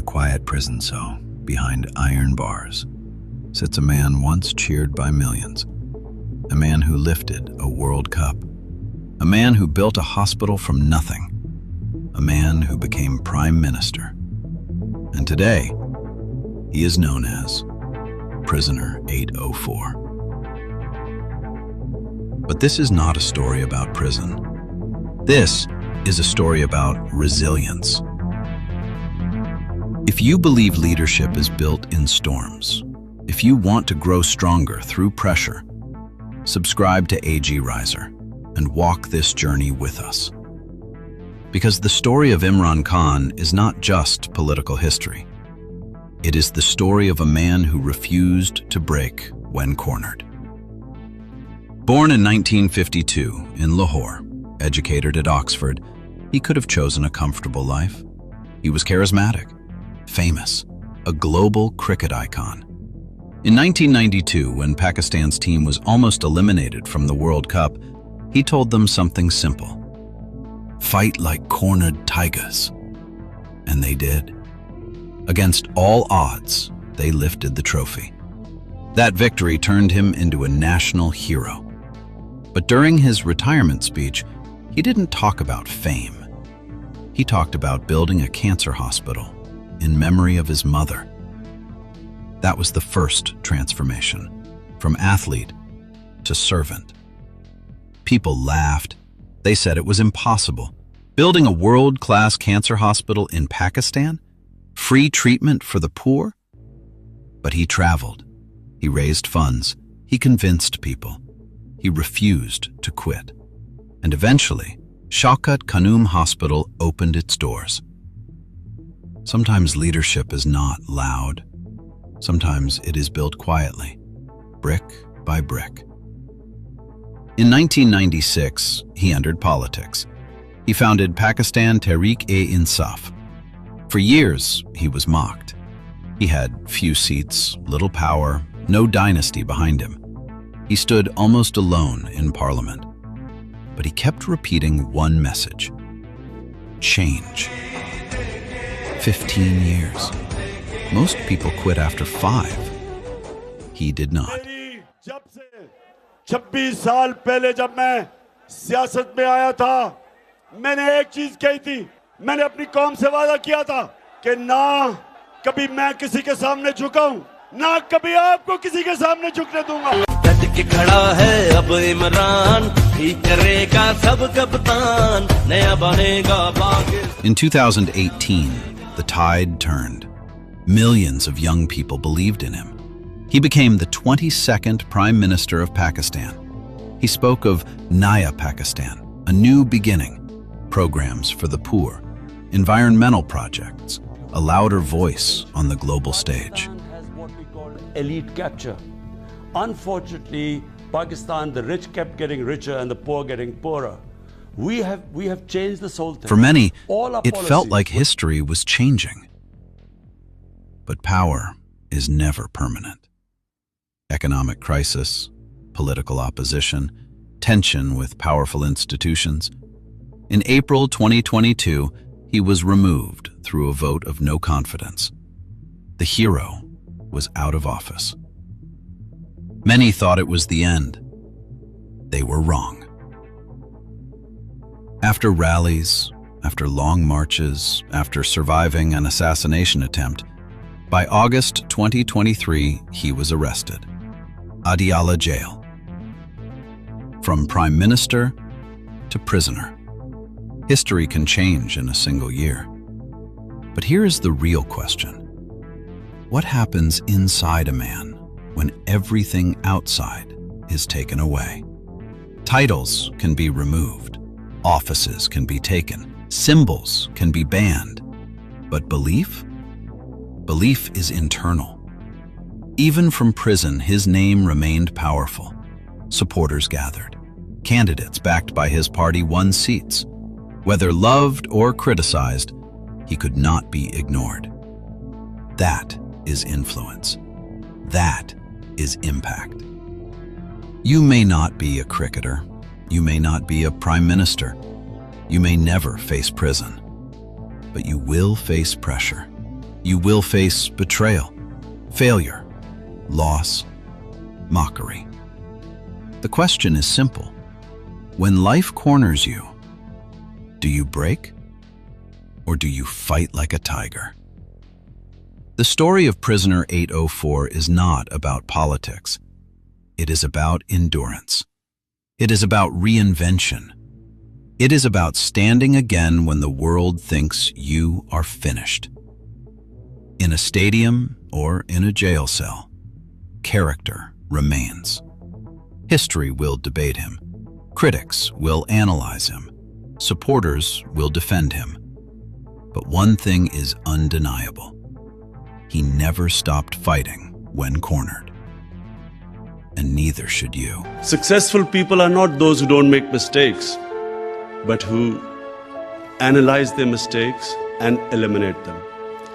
a quiet prison cell, behind iron bars, sits a man once cheered by millions. A man who lifted a World Cup. A man who built a hospital from nothing. A man who became Prime Minister. And today, he is known as Prisoner 804. But this is not a story about prison. This is a story about resilience. If you believe leadership is built in storms, if you want to grow stronger through pressure, subscribe to AG Riser and walk this journey with us. Because the story of Imran Khan is not just political history. It is the story of a man who refused to break when cornered. Born in 1952 in Lahore, educated at Oxford, he could have chosen a comfortable life. He was charismatic, famous, a global cricket icon. In 1992, when Pakistan's team was almost eliminated from the World Cup, he told them something simple: fight like cornered tigers. And they did. Against all odds, they lifted the trophy. That victory turned him into a national hero. But during his retirement speech, he didn't talk about fame. He talked about building a cancer hospital in memory of his mother. That was the first transformation, from athlete to servant. People laughed. They said it was impossible. Building a world-class cancer hospital in Pakistan? Free treatment for the poor? But he traveled. He raised funds. He convinced people. He refused to quit. And eventually, Shaukat Khanum Hospital opened its doors. Sometimes leadership is not loud. Sometimes it is built quietly, brick by brick. In 1996, he entered politics. He founded Pakistan Tehreek-e-Insaf. For years, he was mocked. He had few seats, little power, no dynasty behind him. He stood almost alone in parliament. But he kept repeating one message: change. 15 years. Most people quit after 5. He did not. 26 साल पहले जब मैं सियासत में आया था, मैंने एक चीज कही थी। मैंने अपनी कौम से वादा किया था कि ना कभी मैं किसी के सामने झुकाऊं, ना कभी आपको किसी के सामने झुकने दूंगा। डट के खड़ा है अब इमरान, ठीक करेगा सब कप्तान, नया बनेगा Pakistan. In 2018, the tide turned. Millions of young people believed in him. He became the 22nd Prime Minister of Pakistan. He spoke of Naya Pakistan, a new beginning, programs for the poor, environmental projects, a louder voice on the global stage. Pakistan has what we call elite capture. Unfortunately, Pakistan, the rich kept getting richer and the poor getting poorer. We have changed this whole thing. For many, All our it felt policies like history was changing. But power is never permanent. Economic crisis, political opposition, tension with powerful institutions. In April 2022, he was removed through a vote of no confidence. The hero was out of office. Many thought it was the end. They were wrong. After rallies, after long marches, after surviving an assassination attempt, by August 2023, he was arrested. Adiala Jail. From Prime Minister to prisoner. History can change in a single year. But here is the real question. What happens inside a man when everything outside is taken away? Titles can be removed. Offices can be taken. Symbols can be banned. But belief? Belief is internal. Even from prison, his name remained powerful. Supporters gathered. Candidates backed by his party won seats. Whether loved or criticized, he could not be ignored. That is influence. That is impact. You may not be a cricketer. You may not be a prime minister. You may never face prison. But you will face pressure. You will face betrayal, failure, loss, mockery. The question is simple. When life corners you, do you break or do you fight like a tiger? The story of Prisoner 804 is not about politics. It is about endurance. It is about reinvention. It is about standing again when the world thinks you are finished. In a stadium or in a jail cell, character remains. History will debate him. Critics will analyze him. Supporters will defend him. But one thing is undeniable. He never stopped fighting when cornered. And neither should you. Successful people are not those who don't make mistakes, but who analyze their mistakes and eliminate them.